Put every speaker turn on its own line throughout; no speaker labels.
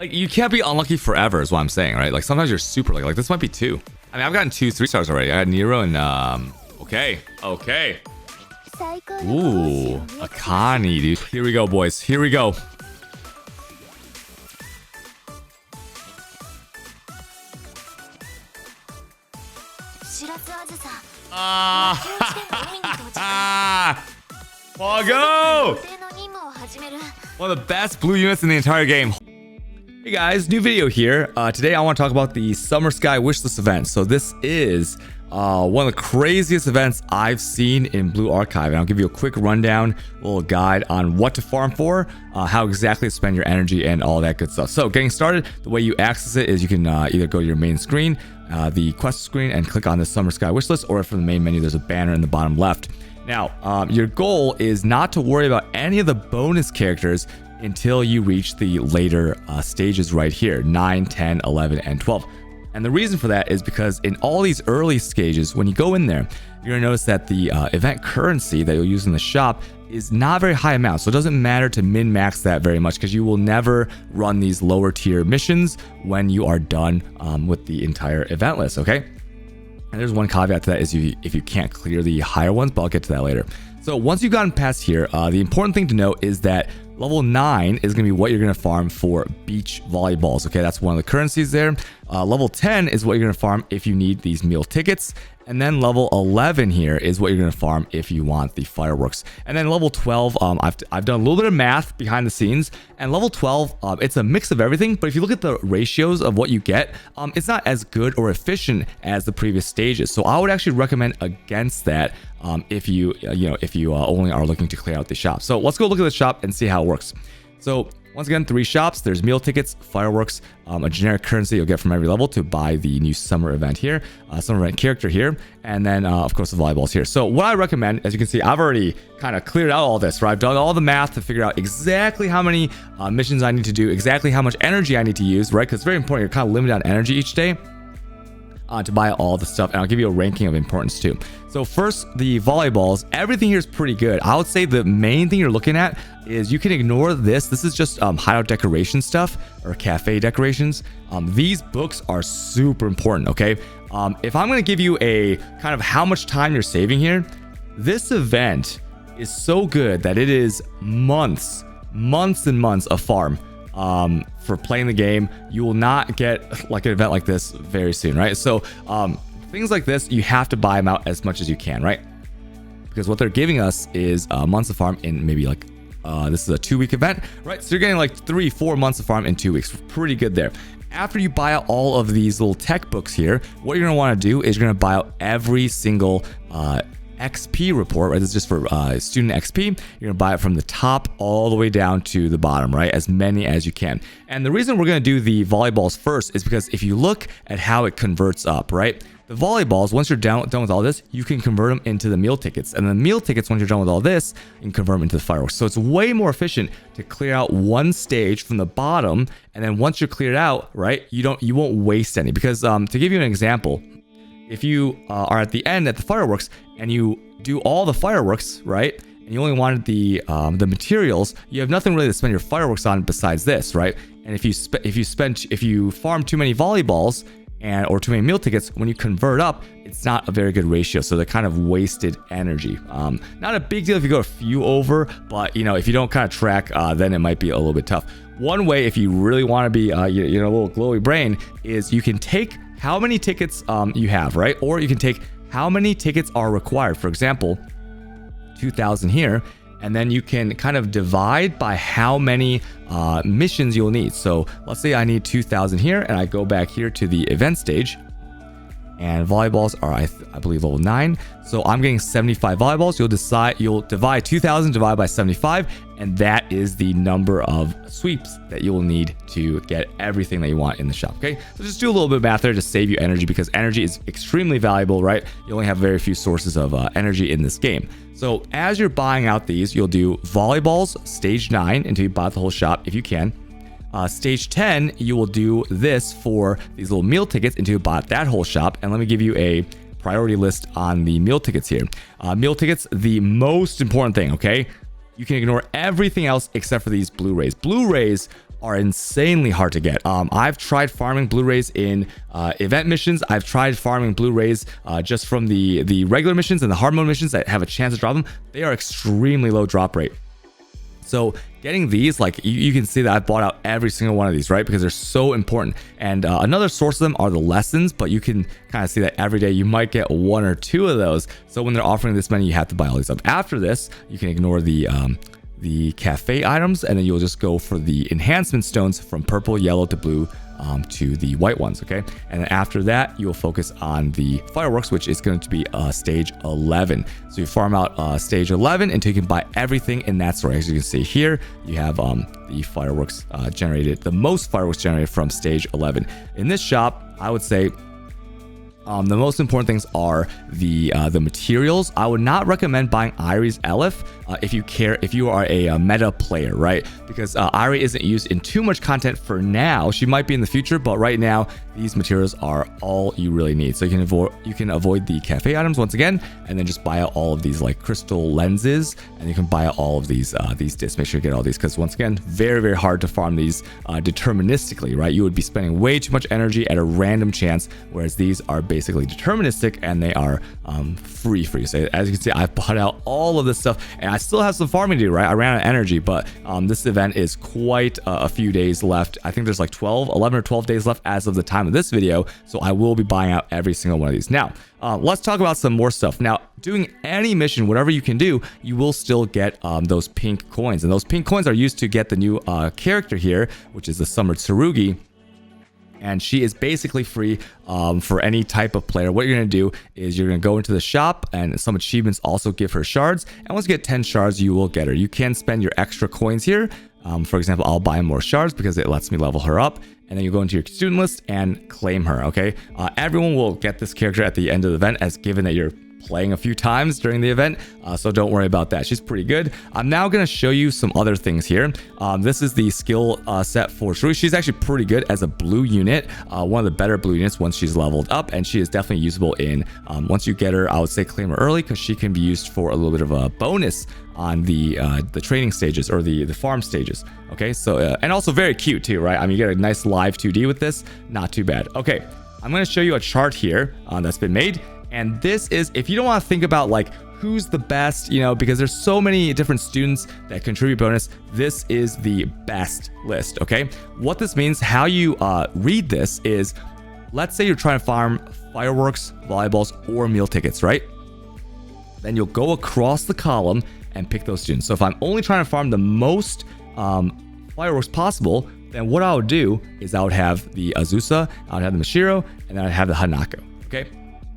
Like, you can't be unlucky forever is what I'm saying, right? Like, sometimes you're super lucky. Like, this might be 2. I mean, I've gotten 2 3-stars already. I got Nero and okay. Ooh, Akani, dude. Here we go, boys. Here we go. Pogo! One of the best blue units in the entire game. Hey guys, new video here. Today I want to talk about the Summer Sky Wishlist event. So this is one of the craziest events I've seen in Blue Archive, and I'll give you a quick rundown, a little guide on what to farm for, how exactly to spend your energy, and all that good stuff. So getting started, the way you access it is you can either go to your main screen, the quest screen, and click on the Summer Sky Wishlist, or from the main menu there's a banner in the bottom left. Now, your goal is not to worry about any of the bonus characters until you reach the later stages right here, 9, 10, 11, and 12. And the reason for that is because in all these early stages, when you go in there, you're gonna notice that the event currency that you'll use in the shop is not very high amount. So it doesn't matter to min-max that very much, because you will never run these lower tier missions when you are done with the entire event list, okay? And there's one caveat to that is if you can't clear the higher ones, but I'll get to that later. So once you've gotten past here, the important thing to note is that level 9 is going to be what you're going to farm for beach volleyballs. Okay, that's one of the currencies there. Level 10 is what you're going to farm if you need these meal tickets. And then level 11 here is what you're going to farm if you want the fireworks. And then level 12, I've done a little bit of math behind the scenes. And level 12, it's a mix of everything. But if you look at the ratios of what you get, it's not as good or efficient as the previous stages. So I would actually recommend against that if you only are looking to clear out the shop. So let's go look at the shop and see how it works. So once again, 3 shops. There's meal tickets, fireworks, a generic currency you'll get from every level to buy the new summer event here, summer event character here, and then of course the volleyballs here. So what I recommend, as you can see, I've already kind of cleared out all this, right? I've done all the math to figure out exactly how many missions I need to do, exactly how much energy I need to use, right? Because it's very important. You're kind of limited on energy each day to buy all the stuff, and I'll give you a ranking of importance too. So first, the volleyballs, everything here is pretty good. I would say the main thing you're looking at is you can ignore this. This is just hideout decoration stuff or cafe decorations. These books are super important, okay? If I'm gonna give you a kind of how much time you're saving here, this event is so good that it is months and months of farm for playing the game. You will not get like an event like this very soon, right? So things like this, you have to buy them out as much as you can, right? Because what they're giving us is months of farm in maybe like this is a 2-week event, right? So you're getting like 3-4 months of farm in 2 weeks. Pretty good there. After you buy out all of these little tech books here, what you're gonna want to do is you're gonna buy out every single XP report, right? This is just for student XP. You're gonna buy it from the top all the way down to the bottom, right? As many as you can. And the reason we're gonna do the volleyballs first is because if you look at how it converts up, right? The volleyballs, once you're done with all this, you can convert them into the meal tickets. And the meal tickets, once you're done with all this, you can convert them into the fireworks. So it's way more efficient to clear out one stage from the bottom. And then once you're cleared out, right, you won't waste any. Because to give you an example, if you are at the end at the fireworks and you do all the fireworks, right, and you only wanted the materials, you have nothing really to spend your fireworks on besides this, right? And if you farm too many volleyballs or too many meal tickets, when you convert up, it's not a very good ratio. So they're kind of wasted energy. Not a big deal if you go a few over, but if you don't kind of track, then it might be a little bit tough. One way, if you really want to be a little glowy brain, is you can take how many tickets you have, right? Or you can take how many tickets are required. For example, 2,000 here, and then you can kind of divide by how many missions you'll need. So let's say I need 2,000 here, and I go back here to the event stage, and volleyballs are I believe level 9. So I'm getting 75 volleyballs. You'll divide 2,000 divided by 75, and that is the number of sweeps that you will need to get everything that you want in the shop. Okay, so just do a little bit of math there to save you energy, because energy is extremely valuable, right? You only have very few sources of energy in this game. So as you're buying out these, you'll do volleyballs stage 9 until you buy the whole shop if you can. Stage 10, you will do this for these little meal tickets until you buy that whole shop. And let me give you a priority list on the meal tickets here. Meal tickets, the most important thing, okay? You can ignore everything else except for these Blu-rays. Blu-rays are insanely hard to get. I've tried farming blue rays in event missions. I've tried farming blue rays just from the regular missions and the hard mode missions that have a chance to drop them. They are extremely low drop rate. So getting these, like you can see that I've bought out every single one of these, right? Because they're so important. And another source of them are the lessons, but you can kind of see that every day you might get 1 or 2 of those. So when they're offering this many, you have to buy all these up. After this, you can ignore the cafe items, and then you'll just go for the enhancement stones from purple, yellow to blue to the white ones, okay? And then after that, you'll focus on the fireworks, which is going to be stage 11. So you farm out stage 11 until you can buy everything in that store. As you can see here, you have the fireworks generated, the most fireworks generated from stage 11. In this shop, I would say the most important things are the materials. I would not recommend buying Irie's Elif if you are a meta player, right? Because Irie isn't used in too much content for now. She might be in the future, but right now these materials are all you really need. So you can avoid the cafe items once again, and then just buy out all of these like crystal lenses, and you can buy out all of these discs. Make sure you get all these, because once again, very, very hard to farm these deterministically, right? You would be spending way too much energy at a random chance, whereas these are basically deterministic and they are free for you. So as you can see, I've bought out all of this stuff, and I still have some farming to do, right? I ran out of energy, but this event is quite a few days left. I think there's like 11 or 12 days left as of the time of this video, so I will be buying out every single one of these. Now let's talk about some more stuff. Now, doing any mission, whatever you can do, you will still get those pink coins, and those pink coins are used to get the new character here, which is the Summer Tsurugi. And she is basically free for any type of player. What you're going to do is you're going to go into the shop, and some achievements also give her shards. And once you get 10 shards, you will get her. You can spend your extra coins here. For example, I'll buy more shards because it lets me level her up. And then you go into your student list and claim her, okay? Everyone will get this character at the end of the event, as given that you're playing a few times during the event, so don't worry about that. She's pretty good. I'm now going to show you some other things here. This is the skill set for Tsurugi. She's actually pretty good as a blue unit, one of the better blue units once she's leveled up, and she is definitely usable in once you get her. I would say claim her early, because she can be used for a little bit of a bonus on the training stages or the farm stages. Okay, so and also very cute too, right? I mean, you get a nice live 2D with this, not too bad. Okay, I'm going to show you a chart here that's been made. And this is, if you don't want to think about like who's the best, you know, because there's so many different students that contribute bonus, this is the best list, okay? What this means, how you read this is, let's say you're trying to farm fireworks, volleyballs, or meal tickets, right? Then you'll go across the column and pick those students. So if I'm only trying to farm the most fireworks possible, then what I would do is I would have the Azusa, I would have the Mashiro, and then I'd have the Hanako, okay?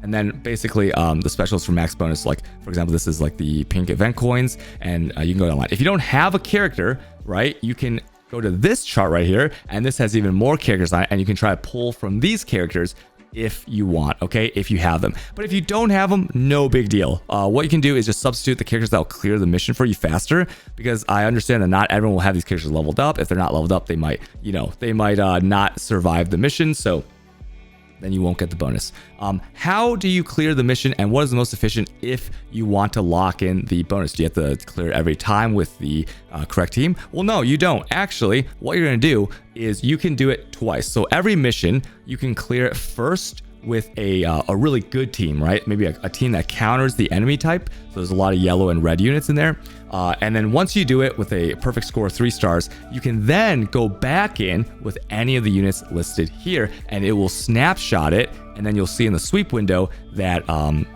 And then basically the specials for max bonus, like for example, this is like the pink event coins, and you can go online. If you don't have a character, right, you can go to this chart right here, and this has even more characters on it, and you can try to pull from these characters if you want, okay, if you have them. But if you don't have them, no big deal. What you can do is just substitute the characters that will clear the mission for you faster, because I understand that not everyone will have these characters leveled up. If they're not leveled up, they might, you know, not survive the mission, so then you won't get the bonus. How do you clear the mission, and what is the most efficient if you want to lock in the bonus? Do you have to clear it every time with the correct team? Well, no, you don't. Actually, what you're going to do is you can do it twice. So every mission, you can clear it first with a really good team, right? Maybe a team that counters the enemy type. So there's a lot of yellow and red units in there. And then once you do it with a perfect score of 3 stars, you can then go back in with any of the units listed here, and it will snapshot it. And then you'll see in the sweep window that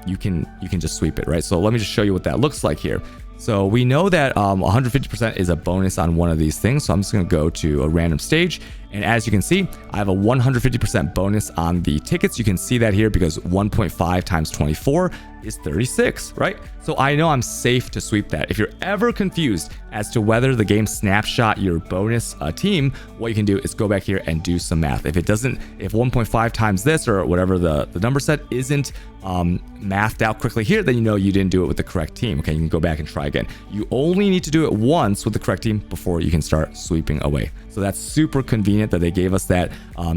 you can just sweep it, right? So let me just show you what that looks like here. So we know that 150% is a bonus on one of these things. So I'm just going to go to a random stage. And as you can see, I have a 150% bonus on the tickets. You can see that here because 1.5 times 24 is 36, right? So I know I'm safe to sweep that. If you're ever confused as to whether the game snapshot your bonus team, what you can do is go back here and do some math. If 1.5 times this or whatever the number set isn't mathed out quickly here, then you know you didn't do it with the correct team. Okay, you can go back and try again. You only need to do it once with the correct team before you can start sweeping away. So that's super convenient that they gave us that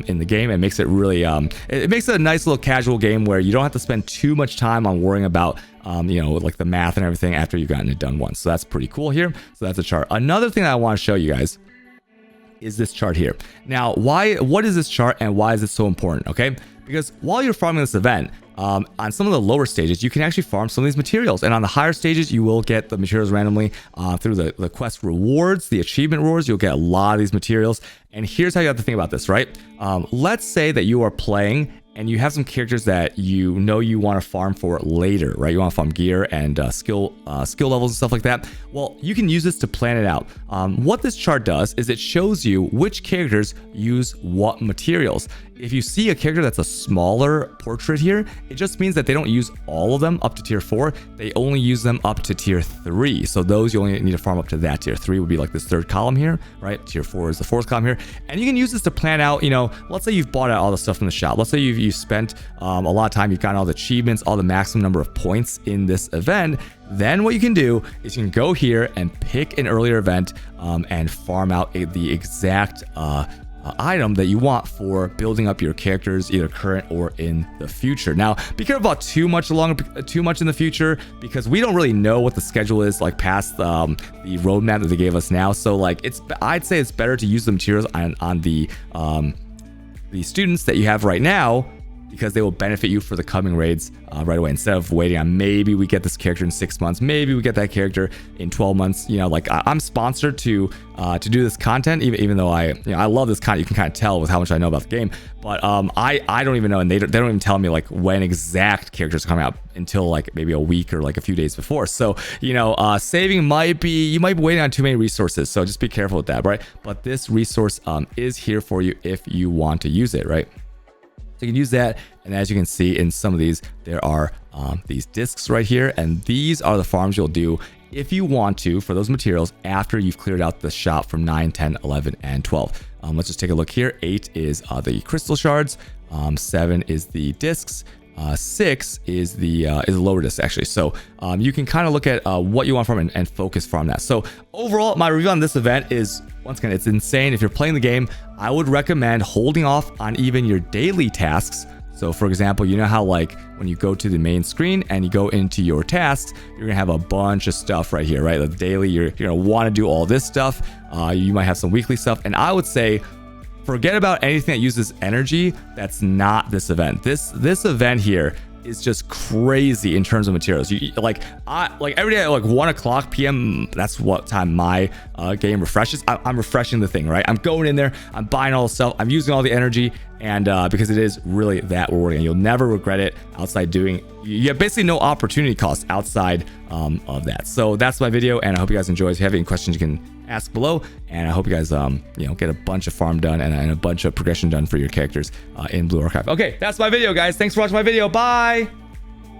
in the game. It makes it really, it makes it a nice little casual game where you don't have to spend too much time on worrying about, you know, like the math and everything after you've gotten it done once. So that's pretty cool here. So that's a chart. Another thing that I want to show you guys is this chart here. Now, what is this chart and why is it so important? Okay, because while you're farming this event, on some of the lower stages, you can actually farm some of these materials. And on the higher stages, you will get the materials randomly through the quest rewards, the achievement rewards. You'll get a lot of these materials. And here's how you have to think about this, right? Let's say that you are playing and you have some characters that you want to farm for later, right? You want to farm gear and skill levels and stuff like that. Well, you can use this to plan it out. What this chart does is it shows you which characters use what materials. If you see a character that's a smaller portrait here, it just means that they don't use all of them up to tier 4. They only use them up to tier 3. So those you only need to farm up to that. Tier 3 would be like this third column here, right? Tier 4 is the fourth column here. And you can use this to plan out, let's say you've bought out all the stuff from the shop. Let's say you've spent a lot of time, you've gotten all the achievements, all the maximum number of points in this event. Then what you can do is you can go here and pick an earlier event and farm out the exact item that you want for building up your characters, either current or in the future. Now, be careful about too much in the future, because we don't really know what the schedule is like past the roadmap that they gave us now. So like I'd say it's better to use the materials on the students that you have right now, because they will benefit you for the coming raids right away, instead of waiting on maybe we get this character in 6 months, maybe we get that character in 12 months. I'm sponsored to do this content, even though I love this content. You can kind of tell with how much I know about the game, but I don't even know, and they don't even tell me like when exact characters are coming out until like maybe a week or like a few days before. So saving you might be waiting on too many resources, so just be careful with that, right? But this resource is here for you if you want to use it, right? So you can use that, and as you can see in some of these, there are these discs right here, and these are the farms you'll do if you want to for those materials after you've cleared out the shop from 9, 10, 11, and 12. Let's just take a look here. 8 is the crystal shards, 7 is the discs, 6 is the lower disc actually. So you can kind of look at what you want from it and focus from that. So overall, my review on this event is, once again, it's insane. If you're playing the game, I would recommend holding off on even your daily tasks. So for example, you know how like when you go to the main screen and you go into your tasks, you're gonna have a bunch of stuff right here, right? The daily, you're gonna want to do all this stuff. You might have some weekly stuff, and I would say forget about anything that uses energy that's not this event. This event here is just crazy in terms of materials. Like every day at like 1 o'clock p.m. That's what time my game refreshes. I'm refreshing the thing, right? I'm going in there, I'm buying all the stuff, I'm using all the energy, and because it is really that rewarding, and you'll never regret it outside doing. You have basically no opportunity cost outside of that. So that's my video, and I hope you guys enjoy. If you have any questions, you can ask below, and I hope you guys get a bunch of farm done and a bunch of progression done for your characters in Blue Archive. Okay, that's my video, guys. Thanks for watching my video. Bye.